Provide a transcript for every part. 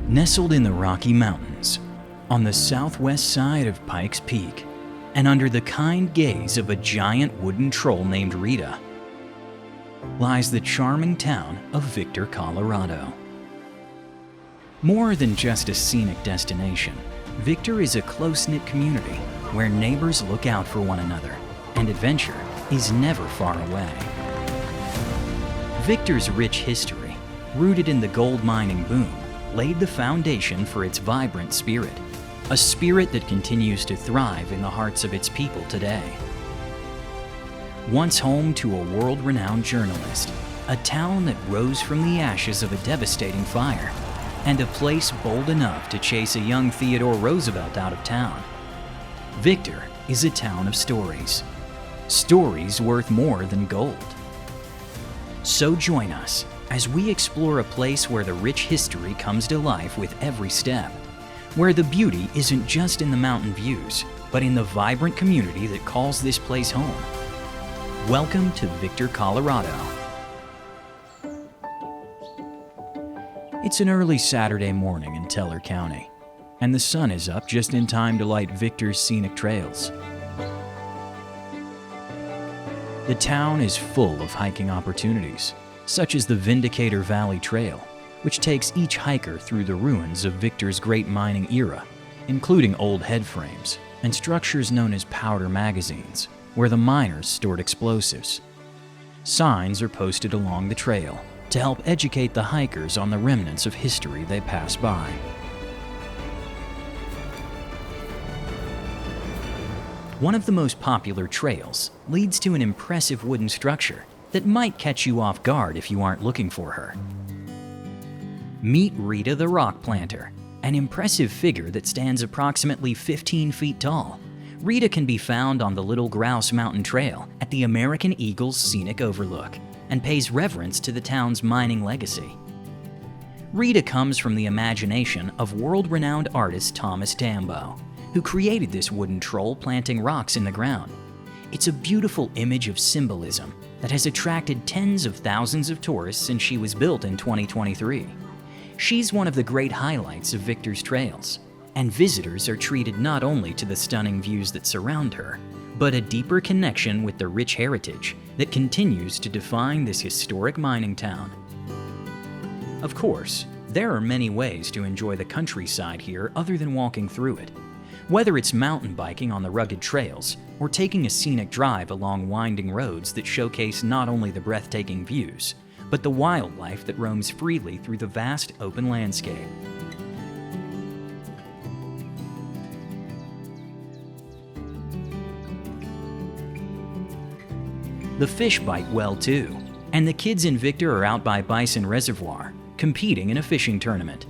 Nestled in the Rocky Mountains, on the southwest side of Pikes Peak, and under the kind gaze of a giant wooden troll named Rita, lies the charming town of Victor, Colorado. More than just a scenic destination, Victor is a close-knit community where neighbors look out for one another, and adventure is never far away. Victor's rich history, rooted in the gold mining boom, laid the foundation for its vibrant spirit, a spirit that continues to thrive in the hearts of its people today. Once home to a world-renowned journalist, a town that rose from the ashes of a devastating fire, and a place bold enough to chase a young Theodore Roosevelt out of town, Victor is a town of stories. Stories worth more than gold. So join us as we explore a place where the rich history comes to life with every step, where the beauty isn't just in the mountain views, but in the vibrant community that calls this place home. Welcome to Victor, Colorado. It's an early Saturday morning in Teller County, and the sun is up just in time to light Victor's scenic trails. The town is full of hiking opportunities, such as the Vindicator Valley Trail, which takes each hiker through the ruins of Victor's great mining era, including old headframes and structures known as powder magazines, where the miners stored explosives. Signs are posted along the trail to help educate the hikers on the remnants of history they pass by. One of the most popular trails leads to an impressive wooden structure that might catch you off guard if you aren't looking for her. Meet Rita the Rock Planter, an impressive figure that stands approximately 15 feet tall. Rita can be found on the Little Grouse Mountain Trail at the American Eagles Scenic Overlook and pays reverence to the town's mining legacy. Rita comes from the imagination of world-renowned artist Thomas Tambo, who created this wooden troll planting rocks in the ground. It's a beautiful image of symbolism that has attracted tens of thousands of tourists since she was built in 2023. She's one of the great highlights of Victor's trails, and visitors are treated not only to the stunning views that surround her, but a deeper connection with the rich heritage that continues to define this historic mining town. Of course, there are many ways to enjoy the countryside here other than walking through it. Whether it's mountain biking on the rugged trails or taking a scenic drive along winding roads that showcase not only the breathtaking views, but the wildlife that roams freely through the vast open landscape. The fish bite well too, and the kids in Victor are out by Bison Reservoir, competing in a fishing tournament.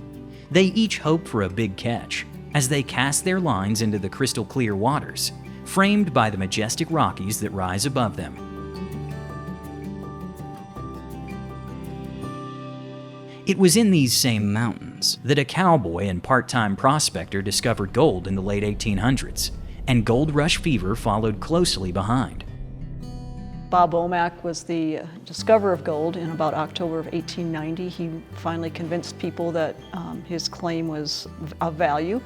They each hope for a big catch as they cast their lines into the crystal clear waters, framed by the majestic Rockies that rise above them. It was in these same mountains that a cowboy and part-time prospector discovered gold in the late 1800s, and gold rush fever followed closely behind. Bob Womack was the discoverer of gold in about October of 1890. He finally convinced people that his claim was of value.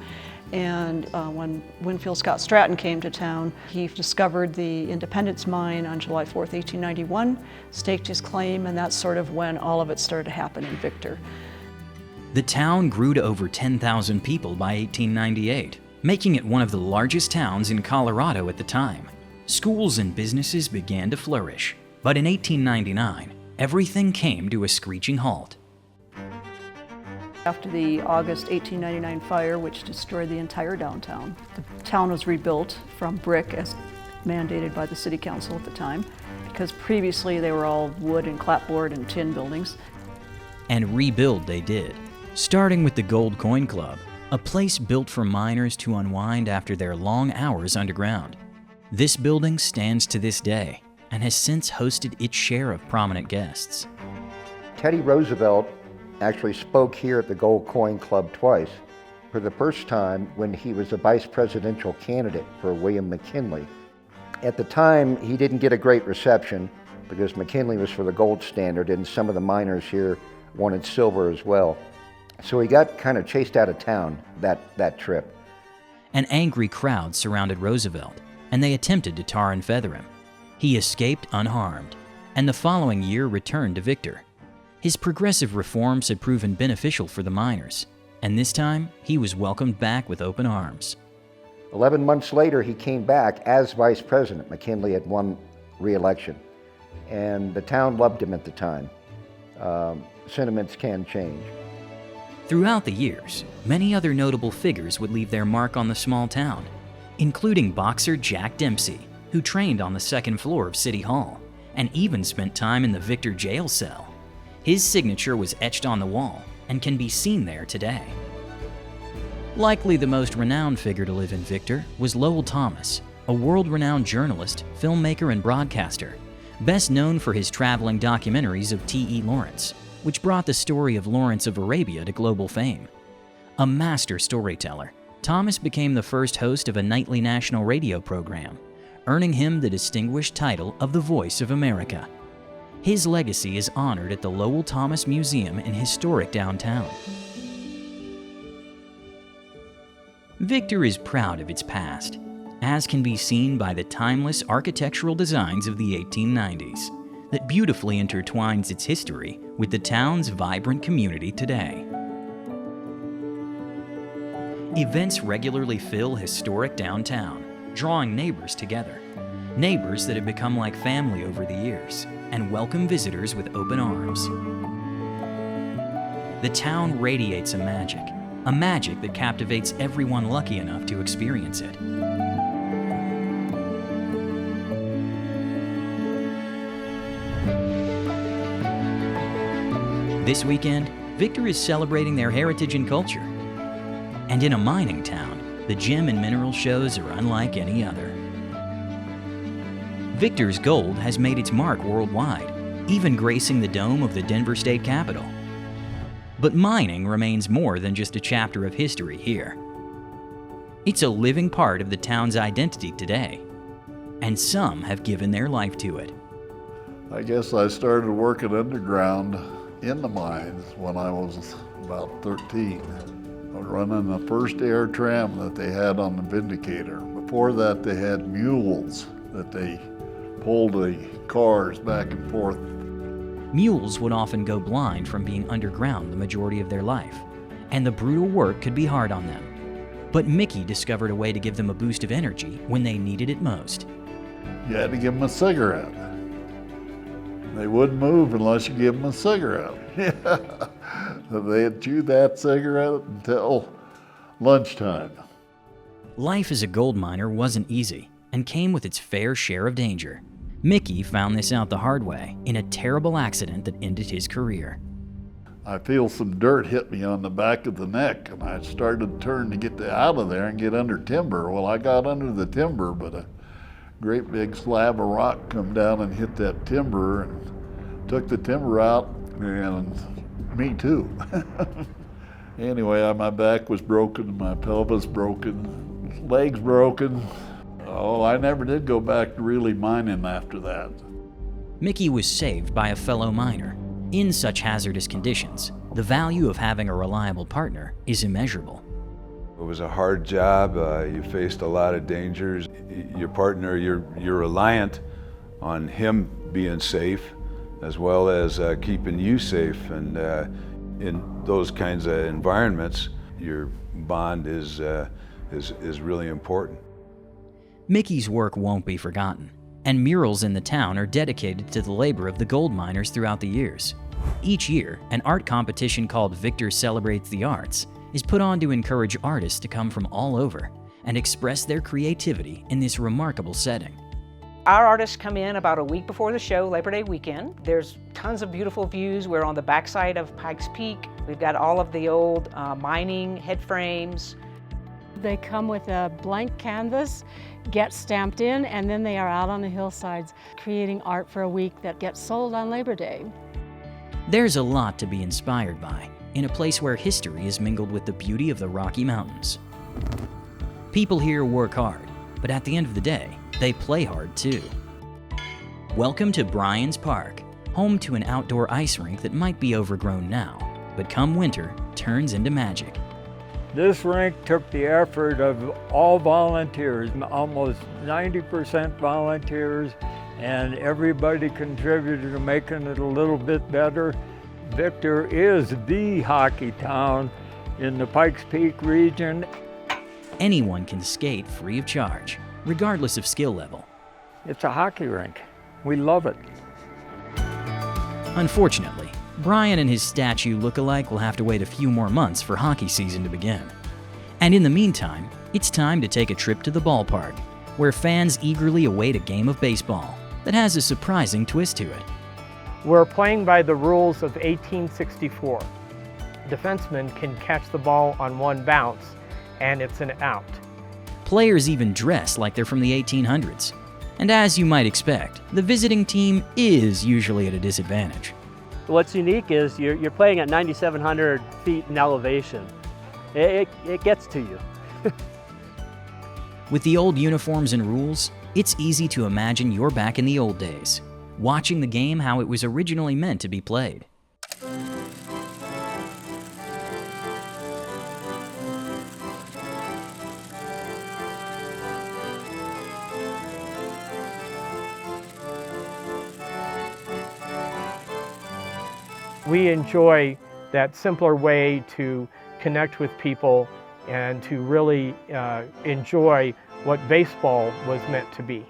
And when Winfield Scott Stratton came to town, he discovered the Independence Mine on July 4th, 1891, staked his claim, and that's sort of when all of it started to happen in Victor. The town grew to over 10,000 people by 1898, making it one of the largest towns in Colorado at the time. Schools and businesses began to flourish, but in 1899, everything came to a screeching halt. After the August 1899 fire, which destroyed the entire downtown, the town was rebuilt from brick as mandated by the city council at the time, because previously they were all wood and clapboard and tin buildings. And rebuild they did, starting with the Gold Coin Club, a place built for miners to unwind after their long hours underground. This building stands to this day and has since hosted its share of prominent guests. Teddy Roosevelt actually spoke here at the Gold Coin Club twice. For the first time when he was a vice presidential candidate for William McKinley. At the time, he didn't get a great reception because McKinley was for the gold standard and some of the miners here wanted silver as well. So he got kind of chased out of town that trip. An angry crowd surrounded Roosevelt, and they attempted to tar and feather him. He escaped unharmed, and the following year returned to Victor. His progressive reforms had proven beneficial for the miners, and this time he was welcomed back with open arms. 11 months later, he came back as vice president. McKinley had won re-election, and the town loved him at the time. Sentiments can change. Throughout the years, many other notable figures would leave their mark on the small town, including boxer Jack Dempsey, who trained on the second floor of City Hall and even spent time in the Victor jail cell. His signature was etched on the wall and can be seen there today. Likely the most renowned figure to live in Victor was Lowell Thomas, a world-renowned journalist, filmmaker, and broadcaster, best known for his traveling documentaries of T.E. Lawrence, which brought the story of Lawrence of Arabia to global fame. A master storyteller, Thomas became the first host of a nightly national radio program, earning him the distinguished title of the Voice of America. His legacy is honored at the Lowell Thomas Museum in historic downtown. Victor is proud of its past, as can be seen by the timeless architectural designs of the 1890s that beautifully intertwines its history with the town's vibrant community today. Events regularly fill historic downtown, drawing neighbors together. Neighbors that have become like family over the years and welcome visitors with open arms. The town radiates a magic that captivates everyone lucky enough to experience it. This weekend, Victor is celebrating their heritage and culture. And in a mining town, the gem and mineral shows are unlike any other. Victor's gold has made its mark worldwide, even gracing the dome of the Denver State Capitol. But mining remains more than just a chapter of history here. It's a living part of the town's identity today, and some have given their life to it. I guess I started working underground in the mines when I was about 13. I was running the first air tram that they had on the Vindicator. Before that, they had mules that they pulled the cars back and forth. Mules would often go blind from being underground the majority of their life, and the brutal work could be hard on them. But Mickey discovered a way to give them a boost of energy when they needed it most. You had to give them a cigarette. They wouldn't move unless you give them a cigarette. They'd chew that cigarette until lunchtime. Life as a gold miner wasn't easy and came with its fair share of danger. Mickey found this out the hard way in a terrible accident that ended his career. I feel some dirt hit me on the back of the neck, and I started to turn to get out of there and get under timber. Well, I got under the timber, but a great big slab of rock come down and hit that timber and took the timber out, and me too. Anyway, my back was broken, my pelvis broken, legs broken. Oh, I never did go back to really mining after that. Mickey was saved by a fellow miner. In such hazardous conditions, the value of having a reliable partner is immeasurable. It was a hard job. You faced a lot of dangers. Your partner, you're reliant on him being safe as well as keeping you safe. And in those kinds of environments, your bond is really important. Mickey's work won't be forgotten, and murals in the town are dedicated to the labor of the gold miners throughout the years. Each year, an art competition called Victor Celebrates the Arts is put on to encourage artists to come from all over and express their creativity in this remarkable setting. Our artists come in about a week before the show, Labor Day weekend. There's tons of beautiful views. We're on the backside of Pikes Peak. We've got all of the old mining head frames. They come with a blank canvas, get stamped in, and then they are out on the hillsides creating art for a week that gets sold on Labor Day. There's a lot to be inspired by in a place where history is mingled with the beauty of the Rocky Mountains. People here work hard, but at the end of the day, they play hard too. Welcome to Bryans Park, home to an outdoor ice rink that might be overgrown now, but come winter, turns into magic. This rink took the effort of all volunteers, almost 90% volunteers, and everybody contributed to making it a little bit better. Victor is the hockey town in the Pikes Peak region. Anyone can skate free of charge, regardless of skill level. It's a hockey rink. We love it. Unfortunately, Brian and his statue look-alike will have to wait a few more months for hockey season to begin. And in the meantime, it's time to take a trip to the ballpark, where fans eagerly await a game of baseball that has a surprising twist to it. We're playing by the rules of 1864. Defensemen can catch the ball on one bounce, and it's an out. Players even dress like they're from the 1800s. And as you might expect, the visiting team is usually at a disadvantage. What's unique is you're playing at 9,700 feet in elevation. It gets to you. With the old uniforms and rules, it's easy to imagine you're back in the old days, watching the game how it was originally meant to be played. We enjoy that simpler way to connect with people and to really enjoy what baseball was meant to be.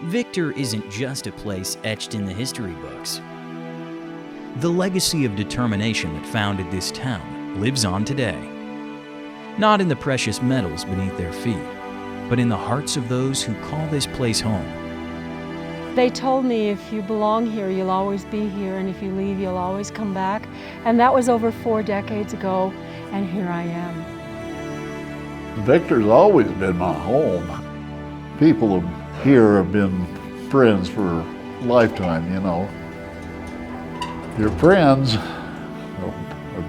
Victor isn't just a place etched in the history books. The legacy of determination that founded this town lives on today. Not in the precious metals beneath their feet, but in the hearts of those who call this place home. They told me if you belong here, you'll always be here, and if you leave, you'll always come back. And that was over 4 decades ago, and here I am. Victor's always been my home. People here have been friends for a lifetime, you know. Your friends of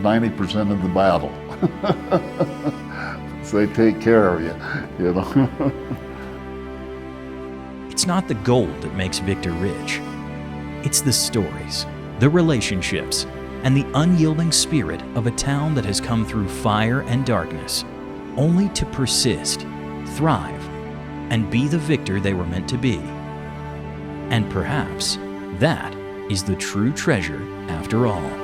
90% of the battle. So they take care of you, you know. It's not the gold that makes Victor rich. It's the stories, the relationships, and the unyielding spirit of a town that has come through fire and darkness, only to persist, thrive, and be the Victor they were meant to be. And perhaps that is the true treasure after all.